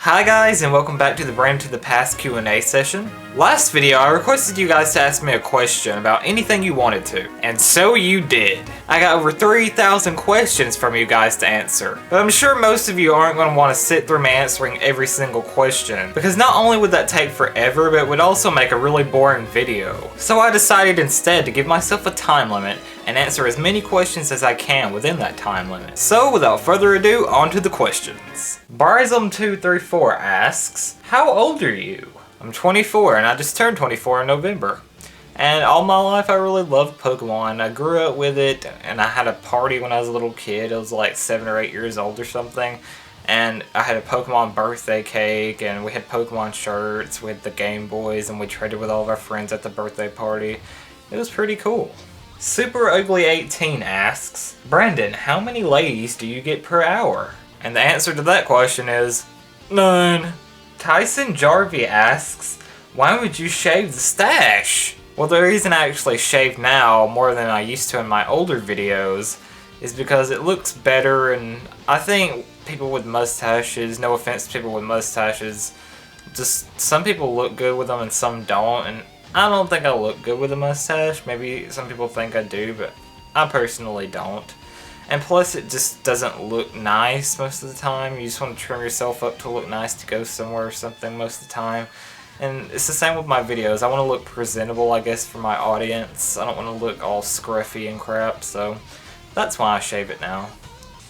Hi guys, and welcome back to the Brandon to the Past Q&A session. Last video, I requested you guys to ask me a question about anything you wanted to, and so you did. I got over 3,000 questions from you guys to answer, but I'm sure most of you aren't going to want to sit through me answering every single question, because not only would that take forever, but it would also make a really boring video. So I decided instead to give myself a time limit and answer as many questions as I can within that time limit. So without further ado, on to the questions. ABrandonToThePast asks, how old are you? I'm 24 and I just turned 24 in November. And all my life I really loved Pokemon. I grew up with it and I had a party when I was a little kid. It was like 7 or 8 years old or something. And I had a Pokemon birthday cake and we had Pokemon shirts with the Game Boys and we traded with all of our friends at the birthday party. It was pretty cool. Super Ugly 18 asks, Brandon, how many ladies do you get per hour? And the answer to that question is, none. Tyson Jarvie asks, why would you shave the stash? Well, the reason I actually shave now more than I used to in my older videos is because it looks better, and I think people with mustaches, no offense to people with mustaches, just some people look good with them and some don't, and I don't think I look good with a mustache. Maybe some people think I do, but I personally don't. And plus, it just doesn't look nice most of the time. You just want to trim yourself up to look nice to go somewhere or something most of the time. And it's the same with my videos. I want to look presentable, I guess, for my audience. I don't want to look all scruffy and crap, so that's why I shave it now.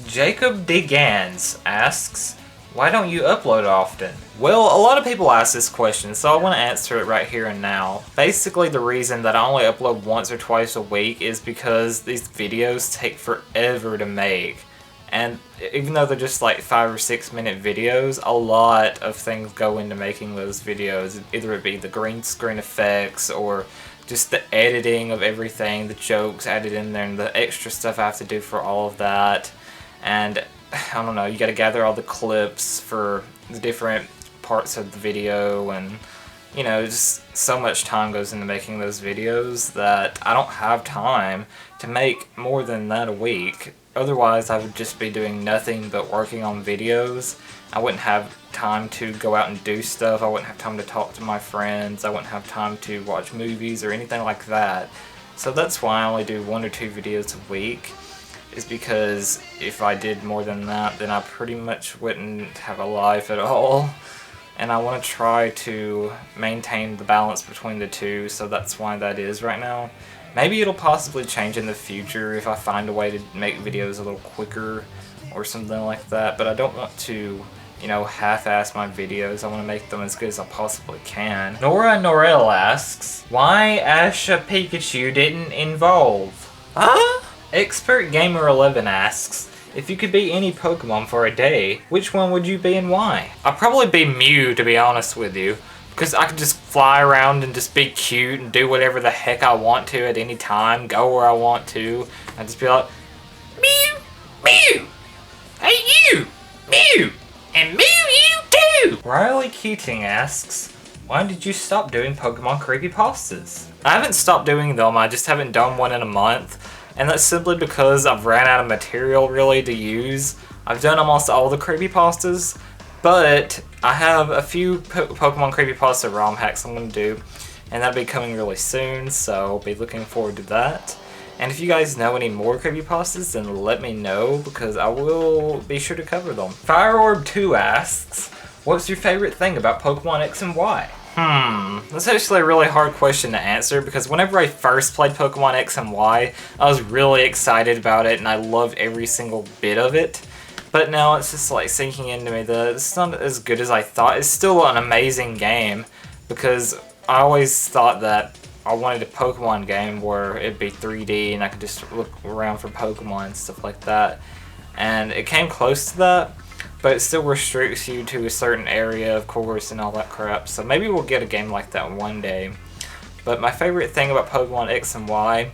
Jacob D. Gans asks, why don't you upload often? Well, a lot of people ask this question, so I want to answer it right here and now. Basically, the reason that I only upload once or twice a week is because these videos take forever to make. And even though they're just like 5 or 6 minute videos, a lot of things go into making those videos. Either it be the green screen effects or just the editing of everything, the jokes added in there, and the extra stuff I have to do for all of that. And I don't know, you gotta gather all the clips for the different parts of the video, and you know, just so much time goes into making those videos that I don't have time to make more than that a week. Otherwise, I would just be doing nothing but working on videos. I wouldn't have time to go out and do stuff. I wouldn't have time to talk to my friends. I wouldn't have time to watch movies or anything like that. So that's why I only do 1 or 2 videos a week. Is because if I did more than that, then I pretty much wouldn't have a life at all. And I want to try to maintain the balance between the two, so that's why that is right now. Maybe it'll possibly change in the future if I find a way to make videos a little quicker or something like that, but I don't want to, you know, half-ass my videos. I want to make them as good as I possibly can. Nora Norell asks, why Asha Pikachu didn't evolve? Huh? Expert Gamer 11 asks, if you could be any Pokemon for a day, which one would you be and why? I'd probably be Mew, to be honest with you, because I could just fly around and just be cute and do whatever the heck I want to at any time, go where I want to. I'd just be like, Mew, Mew, hey you, Mew, and Mew you too! Riley Keating asks, why did you stop doing Pokemon creepypastas? I haven't stopped doing them, I just haven't done one in a month. And that's simply because I've ran out of material really to use. I've done almost all the creepypastas, but I have a few Pokemon creepypasta ROM hacks I'm going to do, and that'll be coming really soon, so I'll be looking forward to that. And if you guys know any more creepypastas, then let me know, because I will be sure to cover them. FireOrb2 asks, what's your favorite thing about Pokemon X and Y? That's actually a really hard question to answer, because whenever I first played Pokemon X and Y, I was really excited about it and I loved every single bit of it. But now it's just like sinking into me that it's not as good as I thought. It's still an amazing game, because I always thought that I wanted a Pokemon game where it'd be 3D and I could just look around for Pokemon and stuff like that. And it came close to that, but it still restricts you to a certain area, of course, and all that crap. So maybe we'll get a game like that one day. But my favorite thing about Pokemon X and Y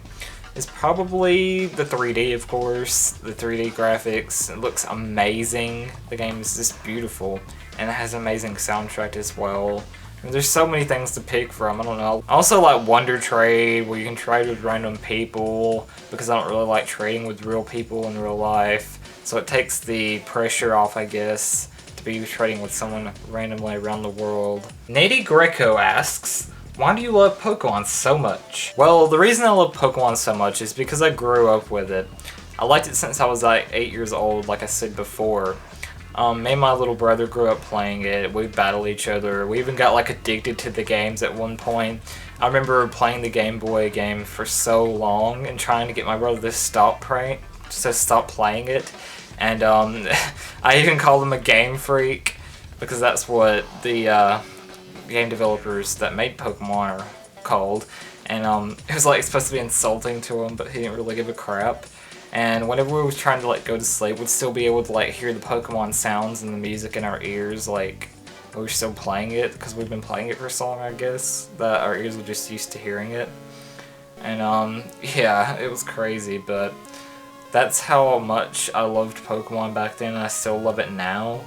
is probably the 3D, of course. The 3D graphics, it looks amazing. The game is just beautiful, and it has an amazing soundtrack as well. I mean, there's so many things to pick from, I don't know. I also like Wonder Trade, where you can trade with random people, because I don't really like trading with real people in real life. So it takes the pressure off, I guess, to to be trading with someone randomly around the world. Nady Greco asks, why do you love Pokemon so much? Well, the reason I love Pokemon so much is because I grew up with it. I liked it since I was like 8 years old, like I said before. Me and my little brother grew up playing it. We battled each other. We even got like addicted to the games at one point. I remember playing the Game Boy game for so long and trying to get my brother to stop playing it. And I even called him a game freak because that's what the game developers that made Pokemon are called. And it was like supposed to be insulting to him, but he didn't really give a crap. And whenever we was trying to like go to sleep, we'd still be able to like hear the Pokemon sounds and the music in our ears, like we were still playing it because we've been playing it for so long, I guess, that our ears were just used to hearing it. And yeah, it was crazy, but that's how much I loved Pokemon back then, and I still love it now.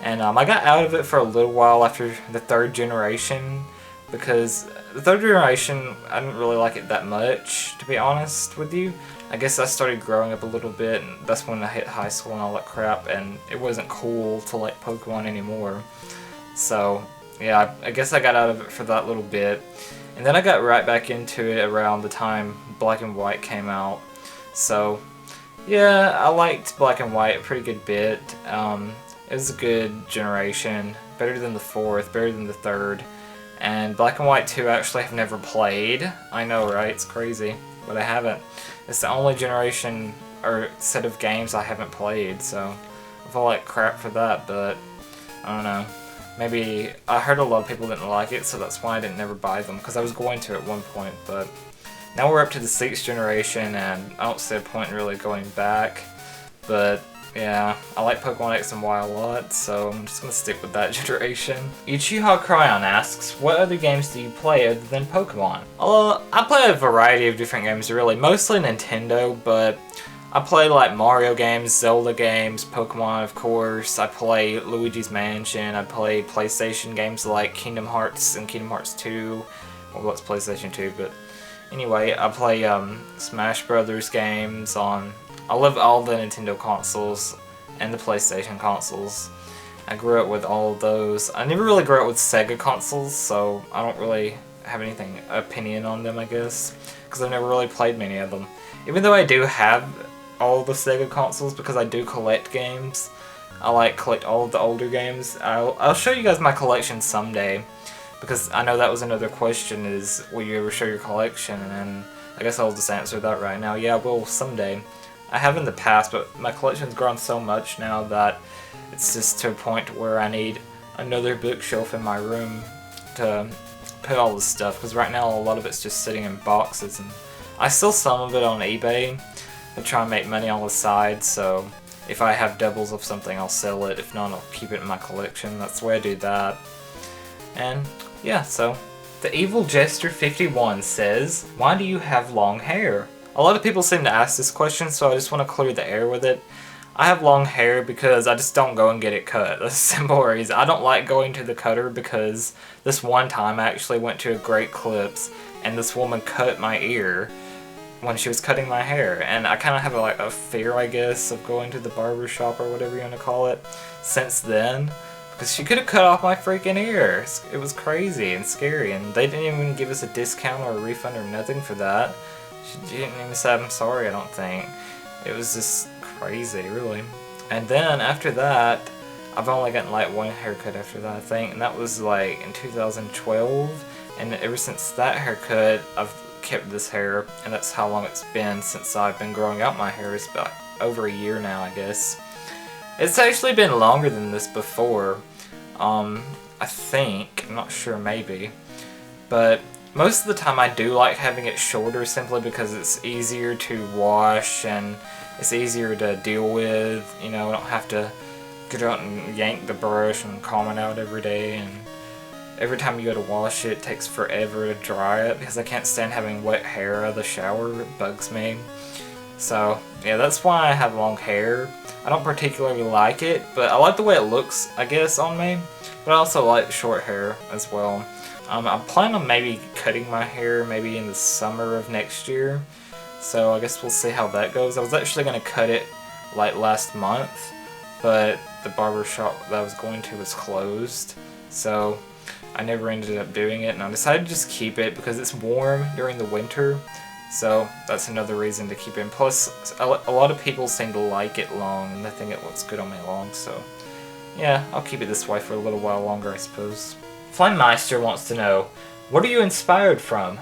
And I got out of it for a little while after the 3rd generation, because the 3rd generation, I didn't really like it that much, to be honest with you. I guess I started growing up a little bit, and that's when I hit high school and all that crap, and it wasn't cool to like Pokemon anymore. So, yeah, I guess I got out of it for that little bit. And then I got right back into it around the time Black and White came out. So, yeah, I liked Black and White a pretty good bit. It was a good generation, better than the 4th, better than the 3rd. And Black and White 2 actually I've never played. I know, right? It's crazy, but I haven't. It's the only generation or set of games I haven't played, so I feel like crap for that, but I don't know. Maybe I heard a lot of people didn't like it, so that's why I didn't never buy them, because I was going to at one point, but now we're up to the 6th generation, and I don't see a point in really going back. But yeah, I like Pokemon X and Y a lot, so I'm just gonna stick with that generation. Uchiha Cryon asks, what other games do you play other than Pokemon? I play a variety of different games really, mostly Nintendo, but I play like Mario games, Zelda games, Pokemon of course, I play Luigi's Mansion, I play PlayStation games like Kingdom Hearts and Kingdom Hearts 2, well that's PlayStation 2, but anyway, I play Smash Brothers games on... I love all the Nintendo consoles and the PlayStation consoles. I grew up with all of those. I never really grew up with Sega consoles, so I don't really have anything opinion on them, I guess, because I've never really played many of them. Even though I do have all the Sega consoles, because I do collect games. I like collect all of the older games. I'll show you guys my collection someday, because I know that was another question, is will you ever show your collection? And I guess I'll just answer that right now. Yeah, I will someday. I have in the past, but my collection's grown so much now that it's just to a point where I need another bookshelf in my room to put all this stuff, because right now a lot of it's just sitting in boxes, and I sell some of it on eBay to try and make money on the side, so if I have doubles of something I'll sell it, if not I'll keep it in my collection. That's the way I do that. And yeah, so the Evil Jester 51 says, why do you have long hair? A lot of people seem to ask this question, so I just want to clear the air with it. I have long hair because I just don't go and get it cut. That's a simple reason. I don't like going to the cutter because this one time I actually went to a Great Clips and this woman cut my ear when she was cutting my hair, and I kind of have like a fear, I guess, of going to the barber shop or whatever you want to call it since then, because she could have cut off my freaking ear. It was crazy and scary, and they didn't even give us a discount or a refund or nothing for that. She didn't even say I'm sorry, I don't think. It was just crazy, really. And then after that, I've only gotten like one haircut after that, I think, and that was like in 2012, and ever since that haircut I've kept this hair, and that's how long it's been since I've been growing out my hair. It's about over a year now, I guess. It's actually been longer than this before, I think, I'm not sure, maybe, but most of the time I do like having it shorter simply because it's easier to wash and it's easier to deal with, you know. I don't have to get out and yank the brush and comb it out every day, and every time you go to wash it, it takes forever to dry it because I can't stand having wet hair out of the shower. It bugs me. So yeah, that's why I have long hair. I don't particularly like it, but I like the way it looks, I guess, on me. But I also like short hair as well. I plan on maybe cutting my hair maybe in the summer of next year. So I guess we'll see how that goes. I was actually going to cut it like last month, but the barber shop that I was going to was closed, so I never ended up doing it, and I decided to just keep it because it's warm during the winter, so that's another reason to keep it. And plus, a lot of people seem to like it long, and they think it looks good on me long, so yeah, I'll keep it this way for a little while longer, I suppose. Flamemeister wants to know, what are you inspired from?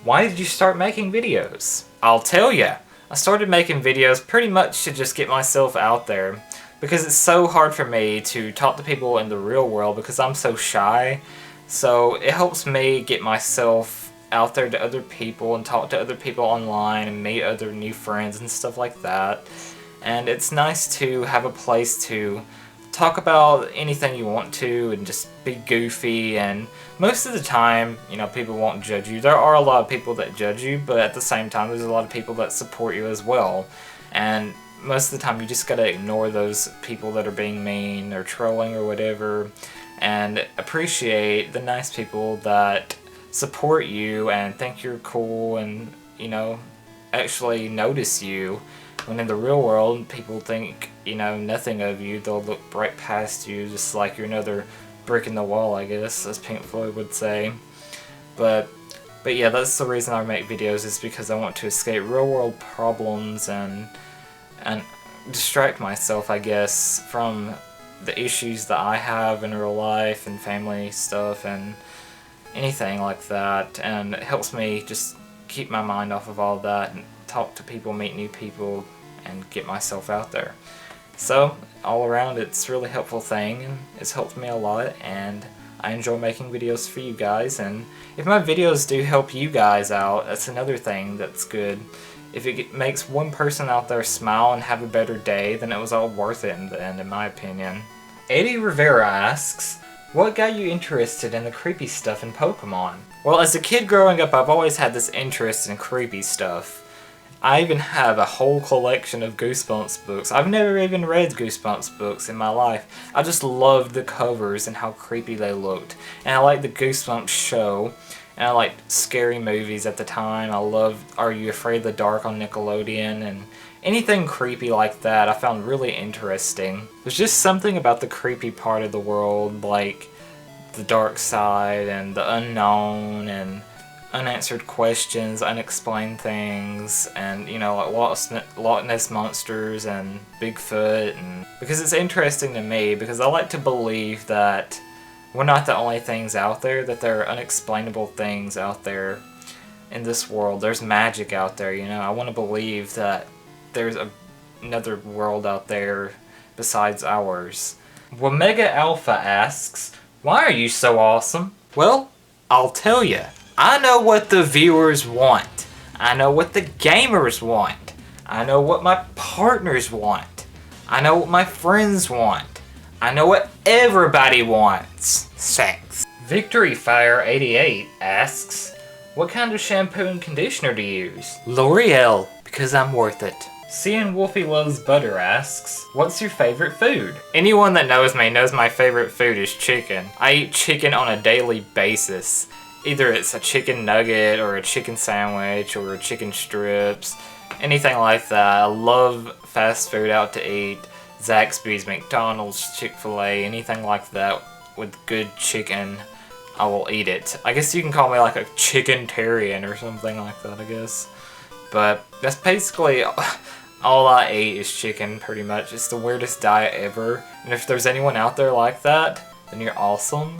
Why did you start making videos? I'll tell ya. I started making videos pretty much to just get myself out there, because it's so hard for me to talk to people in the real world because I'm so shy. So it helps me get myself out there to other people and talk to other people online and meet other new friends and stuff like that. And it's nice to have a place to talk about anything you want to and just be goofy, and most of the time, you know, people won't judge you. There are a lot of people that judge you, but at the same time, there's a lot of people that support you as well. And most of the time, you just gotta ignore those people that are being mean or trolling or whatever, and appreciate the nice people that support you and think you're cool and, you know, actually notice you. When in the real world, people think, you know, nothing of you. They'll look right past you, just like you're another brick in the wall, I guess, as Pink Floyd would say. But yeah, that's the reason I make videos, is because I want to escape real world problems and distract myself, I guess, from the issues that I have in real life and family stuff and anything like that. And it helps me just keep my mind off of all that and talk to people, meet new people, and get myself out there. So all around, it's a really helpful thing, and it's helped me a lot, and I enjoy making videos for you guys. And if my videos do help you guys out, that's another thing that's good. If it makes one person out there smile and have a better day, then it was all worth it in the end, in my opinion. Eddie Rivera asks, what got you interested in the creepy stuff in Pokemon? Well, as a kid growing up, I've always had this interest in creepy stuff. I even have a whole collection of Goosebumps books. I've never even read Goosebumps books in my life. I just loved the covers and how creepy they looked. And I liked the Goosebumps show. And I liked scary movies at the time. I loved Are You Afraid of the Dark on Nickelodeon, and anything creepy like that I found really interesting. There's just something about the creepy part of the world, like the dark side and the unknown and unanswered questions, unexplained things, and, you know, like Loch Ness monsters and Bigfoot. And because it's interesting to me, because I like to believe that we're not the only things out there, that there are unexplainable things out there in this world. There's magic out there, you know. I want to believe that there's another world out there besides ours. Womega Alpha asks, why are you so awesome? Well, I'll tell you. I know what the viewers want. I know what the gamers want. I know what my partners want. I know what my friends want. I know what everybody wants. Sex. Victory Fire 88 asks, what kind of shampoo and conditioner do you use? L'Oreal, because I'm worth it. Cian Wolfie Loves Butter asks, what's your favorite food? Anyone that knows me knows my favorite food is chicken. I eat chicken on a daily basis. Either it's a chicken nugget or a chicken sandwich or chicken strips, anything like that. I love fast food out to eat. Zaxby's, McDonald's, Chick-fil-A, anything like that with good chicken, I will eat it. I guess you can call me like a chicken-tarian or something like that, I guess. But that's basically all I eat is chicken, pretty much. It's the weirdest diet ever. And if there's anyone out there like that, then you're awesome.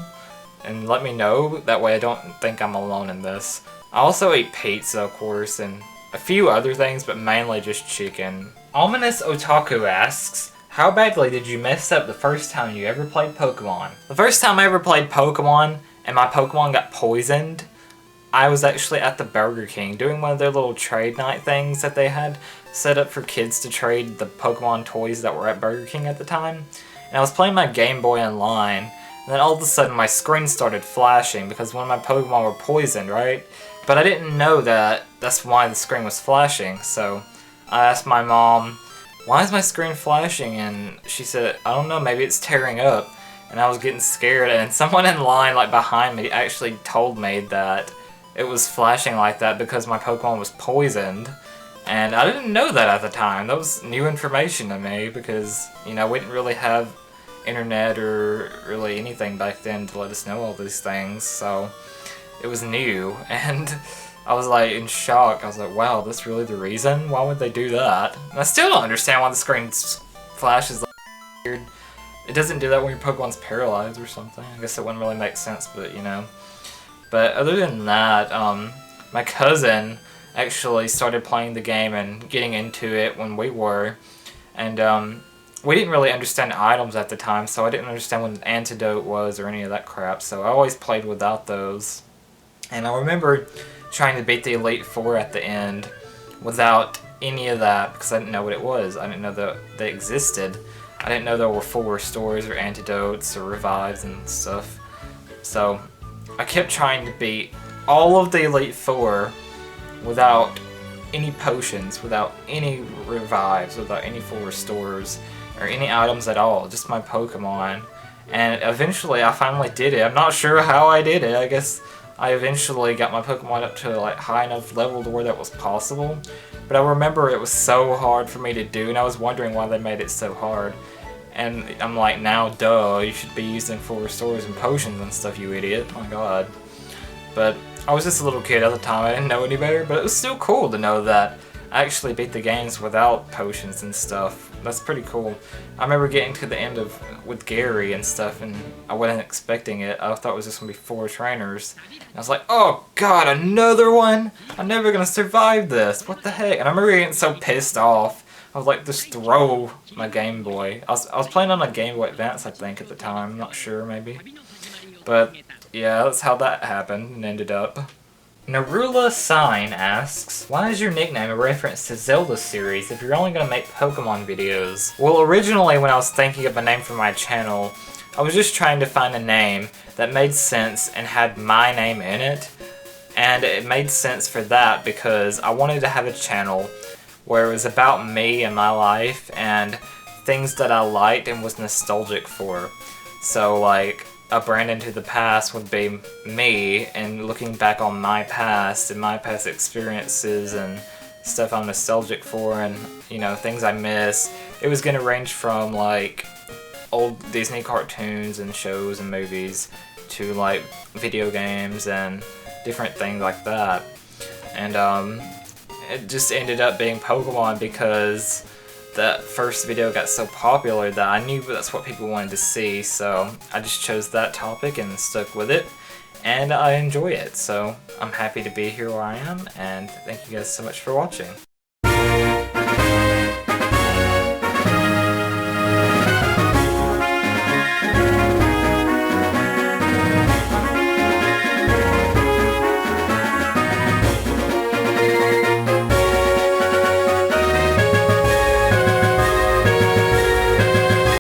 And let me know, that way I don't think I'm alone in this. I also eat pizza, of course, and a few other things, but mainly just chicken. Ominous Otaku asks, how badly did you mess up the first time you ever played Pokemon? The first time I ever played Pokemon, and my Pokemon got poisoned, I was actually at the Burger King doing one of their little trade night things that they had set up for kids to trade the Pokemon toys that were at Burger King at the time. And I was playing my Game Boy Online, and then all of a sudden my screen started flashing because one of my Pokemon were poisoned, right? But I didn't know that that's why the screen was flashing, so I asked my mom, why is my screen flashing? And she said, I don't know, maybe it's tearing up. And I was getting scared, and someone in line, like behind me, actually told me that it was flashing like that because my Pokemon was poisoned. And I didn't know that at the time. That was new information to me because, you know, we didn't really have internet or really anything back then to let us know all these things, so it was new, and I was like in shock. I was like, wow, that's really the reason? Why would they do that? And I still don't understand why the screen flashes like weird. It doesn't do that when your Pokemon's paralyzed or something. I guess it wouldn't really make sense, but you know. But other than that, my cousin actually started playing the game and getting into it when we were, and we didn't really understand items at the time, so I didn't understand what an antidote was or any of that crap, so I always played without those. And I remember trying to beat the Elite Four at the end without any of that because I didn't know what it was. I didn't know that they existed. I didn't know there were full restores or antidotes or revives and stuff. So I kept trying to beat all of the Elite Four without any potions, without any revives, without any full restores or any items at all, just my Pokemon. And eventually I finally did it. I'm not sure how I did it. I guess I eventually got my Pokemon up to like high enough level to where that was possible. But I remember it was so hard for me to do, and I was wondering why they made it so hard. And I'm like, now, duh, you should be using full restores and potions and stuff, you idiot. Oh my god. But I was just a little kid at the time, I didn't know any better, but it was still cool to know that I actually beat the games without potions and stuff. That's pretty cool. I remember getting to the end with Gary and stuff, and I wasn't expecting it. I thought it was just going to be 4 trainers. And I was like, oh god, another one? I'm never going to survive this. What the heck? And I remember getting so pissed off. I was like, just throw my Game Boy. I was playing on a Game Boy Advance, I think, at the time. I'm not sure, maybe. But yeah, that's how that happened and ended up. Narula Sign asks, why is your nickname a reference to Zelda series if you're only going to make Pokemon videos? Well, originally when I was thinking of a name for my channel, I was just trying to find a name that made sense and had my name in it. And it made sense for that because I wanted to have a channel where it was about me and my life and things that I liked and was nostalgic for. So like, ABrandonToThePast would be me and looking back on my past and my past experiences and stuff I'm nostalgic for and, you know, things I miss. It was going to range from like old Disney cartoons and shows and movies to like video games and different things like that. And it just ended up being Pokemon because that first video got so popular that I knew that's what people wanted to see, so I just chose that topic and stuck with it, and I enjoy it, so I'm happy to be here where I am, and thank you guys so much for watching.